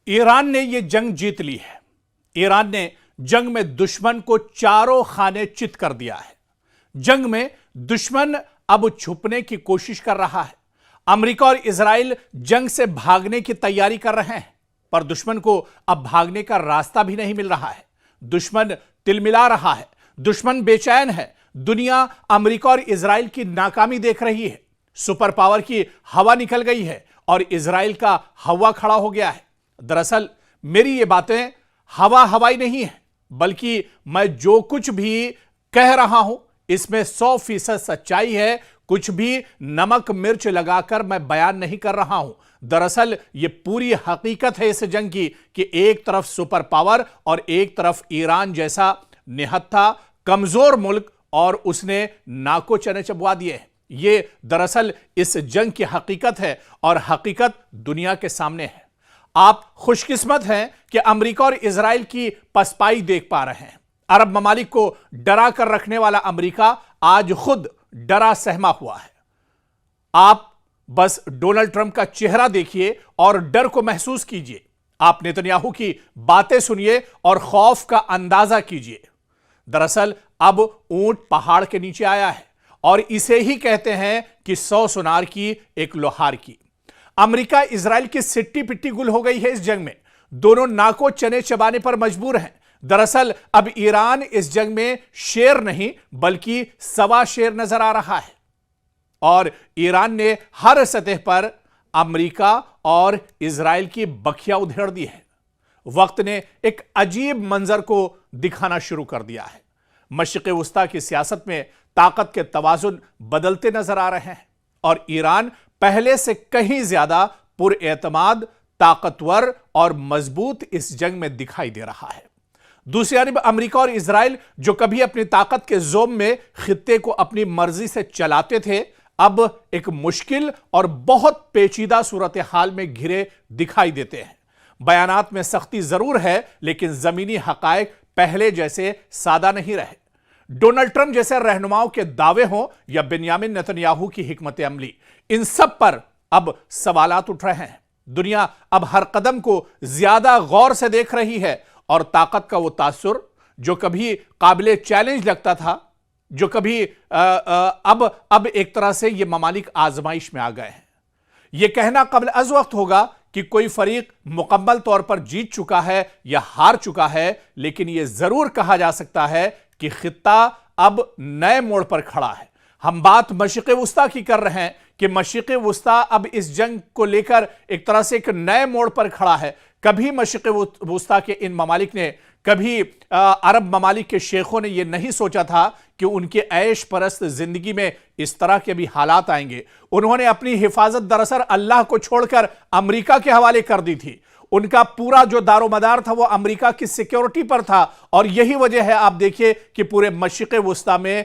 Iran ने यह जंग जीत ली है। ईरान ने जंग में दुश्मन को चारों खाने चित कर दिया है। जंग में दुश्मन अब छुपने की कोशिश कर रहा है। अमेरिका और इजराइल जंग से भागने की तैयारी कर रहे हैं, पर दुश्मन को अब भागने का रास्ता भी नहीं मिल रहा है। दुश्मन तिलमिला रहा है, दुश्मन बेचैन है। दुनिया अमेरिका और इजराइल की नाकामी देख रही है। सुपर पावर की हवा निकल गई है और इजराइल का हवा खड़ा हो गया है। दरअसल मेरी ये बातें हवाई नहीं है, बल्कि मैं जो कुछ भी कह रहा हूं इसमें 100% सच्चाई है। कुछ भी नमक मिर्च लगाकर मैं बयान नहीं कर रहा हूं। दरअसल ये पूरी हकीकत है इस जंग की कि एक तरफ सुपर पावर और एक तरफ ईरान जैसा निहत्था कमजोर मुल्क, और उसने नाको चने चबवा दिए हैं। ये दरअसल इस जंग की हकीकत है और हकीकत दुनिया के सामने है। आप खुशकिस्मत हैं कि अमेरिका और इजराइल की पसपाई देख पा रहे हैं। अरब ममालिक को डरा कर रखने वाला अमेरिका आज खुद डरा सहमा हुआ है। आप बस डोनाल्ड ट्रंप का चेहरा देखिए और डर को महसूस कीजिए। आप नेतन्याहू की बातें सुनिए और खौफ का अंदाजा कीजिए। दरअसल अब ऊंट पहाड़ के नीचे आया है और इसे ही कहते हैं कि 100 सुनार की एक लोहार की। अमेरिका इजराइल की सिट्टी पिट्टी गुल हो गई है इस जंग में। दोनों नाको चने चबाने पर मजबूर हैं। दरअसल अब ईरान इस जंग में शेर नहीं बल्कि सवा शेर नजर आ रहा है और ईरान ने हर सतह पर अमेरिका और इजराइल की बखिया उधेड़ दी है। वक्त ने एक अजीब मंजर को दिखाना शुरू कर दिया है। मशरिक़ वुस्ता की सियासत में ताकत के तवाजुन बदलते नजर आ रहे हैं और ईरान पहले से कहीं ज्यादा पुरएतमाद, ताकतवर और मजबूत इस जंग में दिखाई दे रहा है। दूसरी तरफ अमेरिका और इजराइल जो कभी अपनी ताकत के जोम में खित्ते को अपनी मर्जी से चलाते थे, अब एक मुश्किल और बहुत पेचीदा सूरत हाल में घिरे दिखाई देते हैं। बयानात में सख्ती जरूर है, लेकिन जमीनी हकायक पहले जैसे सादा नहीं रहे। डोनाल्ड ट्रंप जैसे रहनुमाओं के दावे हों या बेंयामिन नेतन्याहू की हिकमत अमली, इन सब पर अब सवालात उठ रहे हैं। दुनिया अब हर कदम को ज्यादा गौर से देख रही है और ताकत का वो तासुर जो कभी काबिले चैलेंज लगता था, जो कभी अब एक तरह से ये ममालिक आजमाइश में आ गए हैं। यह कहना कबल अज वक्त होगा कि कोई फरीक मुकम्मल तौर पर जीत चुका है या हार चुका है, लेकिन यह जरूर कहा जा सकता है कि खित्ता अब नए मोड़ पर खड़ा है। हम बात मशरिक़ वुस्ता की कर रहे हैं कि मशरिक़ वुस्ता अब इस जंग को लेकर एक तरह से एक नए मोड़ पर खड़ा है। कभी मशरिक़ वुस्ता के इन ममालिक ने, कभी अरब ममालिक के शेखों ने यह नहीं सोचा था कि उनके ऐश परस्त जिंदगी में इस तरह के भी हालात आएंगे। उन्होंने अपनी हिफाजत दरअसल अल्लाह को छोड़कर अमेरिका के हवाले कर दी थी। उनका पूरा जो दारोमदार था वो अमेरिका की सिक्योरिटी पर था और यही वजह है, आप देखिए कि पूरे मशरिक़ वुस्ता में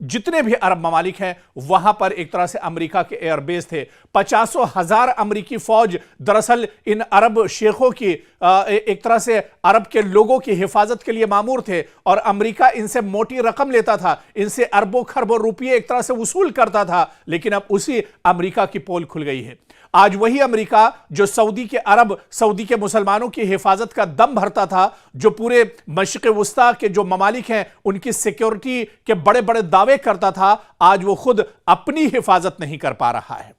जितने भी अरब ममालिक हैं वहां पर एक तरह से अमेरिका के एयरबेस थे। 50,000 अमेरिकी फौज दरअसल इन अरब शेखों की एक तरह से अरब के लोगों की हिफाजत के लिए मामूर थे और अमेरिका इनसे मोटी रकम लेता था, इनसे अरबों खरबों रुपये एक तरह से वसूल करता था। लेकिन अब उसी अमेरिका की पोल खुल गई है। आज वही अमेरिका जो सऊदी के मुसलमानों की हिफाजत का दम भरता था, जो पूरे मशरिक़ वुस्ता के जो ममालिक हैं उनकी सिक्योरिटी के बड़े बड़े दावे करता था, आज वो खुद अपनी हिफाजत नहीं कर पा रहा है।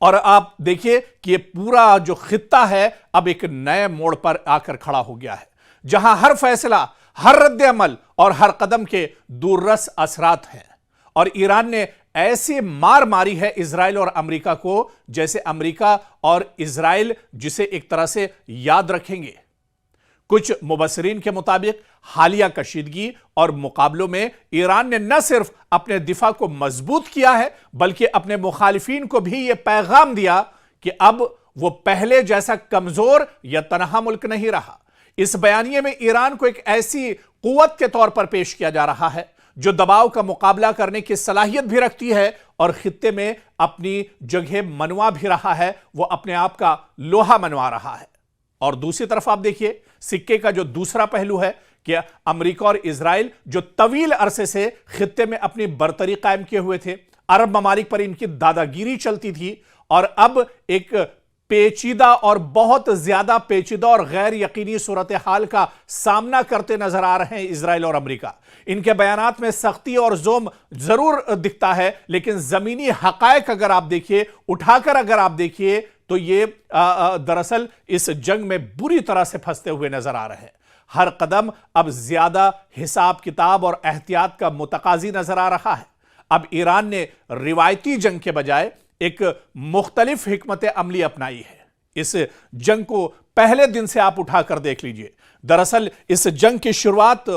और आप देखिए कि ये पूरा जो खित्ता है अब एक नए मोड़ पर आकर खड़ा हो गया है, जहां हर फैसला, हर रद्द अमल और हर कदम के दूररस असरात हैं। और ईरान ने ऐसी मार मारी है इजराइल और अमेरिका को, जैसे अमेरिका और इजराइल जिसे एक तरह से याद रखेंगे। कुछ मुबस्सिरीन के मुताबिक हालिया कशीदगी और मुकाबलों में ईरान ने न सिर्फ अपने दिफा को मजबूत किया है, बल्कि अपने मुखालिफिन को भी यह पैगाम दिया कि अब वो पहले जैसा कमजोर या तनहा मुल्क नहीं रहा। इस बयानिए में ईरान को एक ऐसी कुव्वत के तौर पर पेश किया जा रहा है जो दबाव का मुकाबला करने की सलाहियत भी रखती है और खित्ते में अपनी जगह मनवा भी रहा है, वो अपने आप का लोहा मनवा रहा है। और दूसरी तरफ आप देखिए सिक्के का जो दूसरा पहलू है कि अमेरिका और इजराइल जो तवील अरसे से खित्ते में अपनी बरतरी कायम किए हुए थे, अरब ममालिक पर इनकी दादागिरी चलती थी और अब एक पेचीदा और बहुत ज्यादा पेचीदा और गैर यकीनी सूरत हाल का सामना करते नजर आ रहे हैं इजराइल और अमेरिका। इनके बयानात में सख्ती और जोम जरूर दिखता है, लेकिन जमीनी हकायक अगर आप देखिए, उठाकर अगर आप देखिए, तो ये दरअसल इस जंग में बुरी तरह से फंसते हुए नजर आ रहे हैं। हर कदम अब ज्यादा हिसाब किताब और एहतियात का मुतकाजी नजर आ रहा है। अब ईरान ने रिवायती जंग के बजाय एक मुख्तलिफ हिकमत अमली अपनाई है। इस जंग को पहले दिन से आप उठाकर देख लीजिए। दरअसल इस जंग की शुरुआत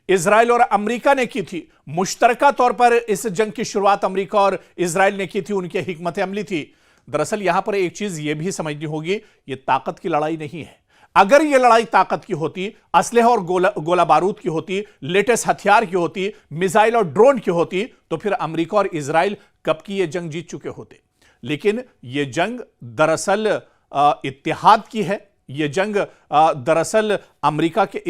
इजराइल और अमेरिका ने की थी। मुश्तरका तौर पर इस जंग की शुरुआत अमेरिका और इजराइल ने की थी, उनकी हिकमत अमली थी। दरअसल यहां पर एक चीज यह भी समझनी होगी, यह ताकत की लड़ाई नहीं है। अगर यह लड़ाई ताकत की होती, असलहा और गोला बारूद की होती, लेटेस्ट हथियार की होती, मिसाइल और ड्रोन की होती, तो फिर अमेरिका और इजराइल कब की यह जंग जीत चुके होते। लेकिन यह जंग दरअसल इत्तेहाद की है। यह जंग दरअसल अमेरिका के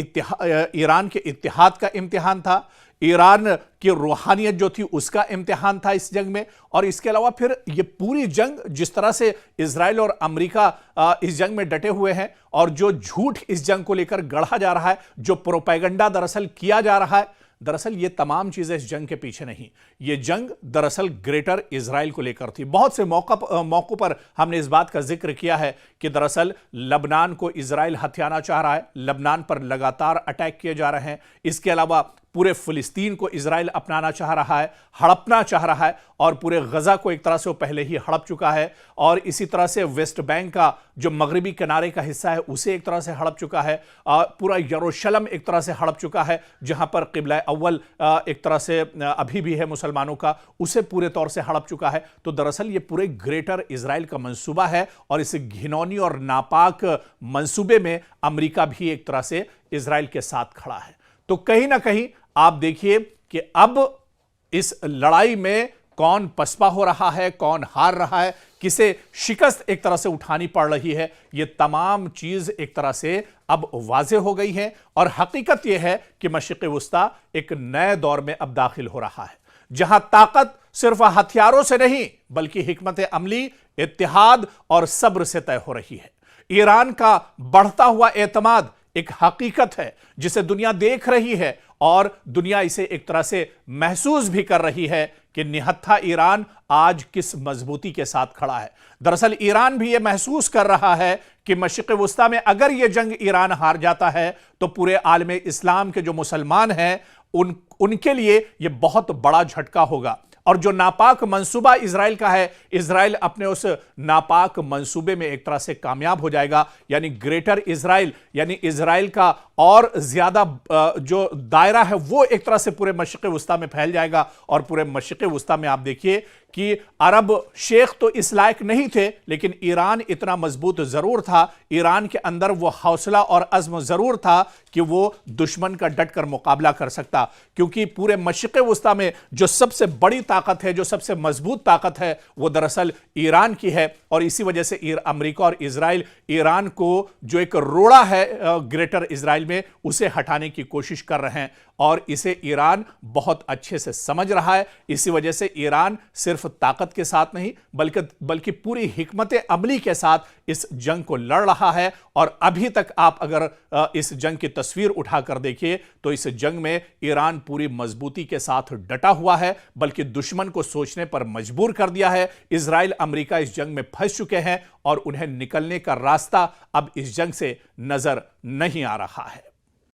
ईरान के इत्तेहाद का इम्तिहान था। ईरान की रूहानियत जो थी उसका इम्तिहान था इस जंग में। और इसके अलावा फिर यह पूरी जंग, जिस तरह से इजराइल और अमेरिका इस जंग में डटे हुए हैं और जो झूठ इस जंग को लेकर गढ़ा जा रहा है, जो प्रोपेगेंडा दरअसल किया जा रहा है, दरअसल ये तमाम चीजें इस जंग के पीछे नहीं। ये जंग दरअसल ग्रेटर इजराइल को लेकर थी। बहुत से मौकों पर हमने इस बात का जिक्र किया है कि दरअसल लबनान को इजराइल हथियाना चाह रहा है, लबनान पर लगातार अटैक किए जा रहे हैं। इसके अलावा पूरे फिलिस्तीन को इजराइल अपनाना चाह रहा है, हड़पना चाह रहा है, और पूरे गजा को एक तरह से वो पहले ही हड़प चुका है। और इसी तरह से वेस्ट बैंक का जो मगरबी किनारे का हिस्सा है उसे एक तरह से हड़प चुका है। पूरा यरूशलेम एक तरह से हड़प चुका है, जहां पर किबला अव्वल एक तरह से अभी भी है मुसलमानों का, उसे पूरे तौर से हड़प चुका है। तो दरअसल ये पूरे ग्रेटर इजराइल का मंसूबा है, और इस घिनौनी और नापाक मंसूबे में अमेरिका भी एक तरह से इजराइल के साथ खड़ा है। तो कहीं ना कहीं आप देखिए कि अब इस लड़ाई में कौन पसपा हो रहा है, कौन हार रहा है, किसे शिकस्त एक तरह से उठानी पड़ रही है, ये तमाम चीज एक तरह से अब वाज़े हो गई है। और हकीकत यह है कि मशरिक़ वुस्ता एक नए दौर में अब दाखिल हो रहा है, जहां ताकत सिर्फ हथियारों से नहीं बल्कि हिकमत अमली, इत्तेहाद और सब्र से तय हो रही है। ईरान का बढ़ता हुआ एतमाद एक हकीकत है जिसे दुनिया देख रही है, और दुनिया इसे एक तरह से महसूस भी कर रही है कि निहत्था ईरान आज किस मजबूती के साथ खड़ा है। दरअसल ईरान भी यह महसूस कर रहा है कि मशरिक़ वुस्ता में अगर यह जंग ईरान हार जाता है तो पूरे आलम इस्लाम के जो मुसलमान हैं उनके लिए यह बहुत बड़ा झटका होगा। और जो नापाक मंसूबा इजराइल का है, इजराइल अपने उस नापाक मंसूबे में एक तरह से कामयाब हो जाएगा। यानी ग्रेटर इजराइल, यानी इजराइल का और ज्यादा जो दायरा है वो एक तरह से पूरे मशरिक़ वुस्ता में फैल जाएगा। और पूरे मशरिक़ वुस्ता में आप देखिए कि अरब शेख तो इस लायक नहीं थे, लेकिन ईरान इतना मजबूत जरूर था, ईरान के अंदर वो हौसला और अज़्म जरूर था कि वो दुश्मन का डट कर मुकाबला कर सकता। क्योंकि पूरे मशरिक़ वुस्ता में जो सबसे बड़ी ताकत है, जो सबसे मजबूत ताकत है, वो दरअसल ईरान की है। और इसी वजह से अमेरिका और इजराइल ईरान को जो एक रोड़ा है ग्रेटर इजराइल में, उसे हटाने की कोशिश कर रहे हैं, और इसे ईरान बहुत अच्छे से समझ रहा है। इसी वजह से ईरान सिर्फ ताकत के साथ नहीं बल्कि पूरी हिकमत अमली के साथ इस जंग को लड़ रहा है। और अभी तक आप अगर इस जंग की तस्वीर उठाकर देखिए तो इस जंग में ईरान पूरी मजबूती के साथ डटा हुआ है, बल्कि दुश्मन को सोचने पर मजबूर कर दिया है। इजराइल अमेरिका इस जंग में फंस चुके हैं और उन्हें निकलने का रास्ता अब इस जंग से नजर नहीं आ रहा है।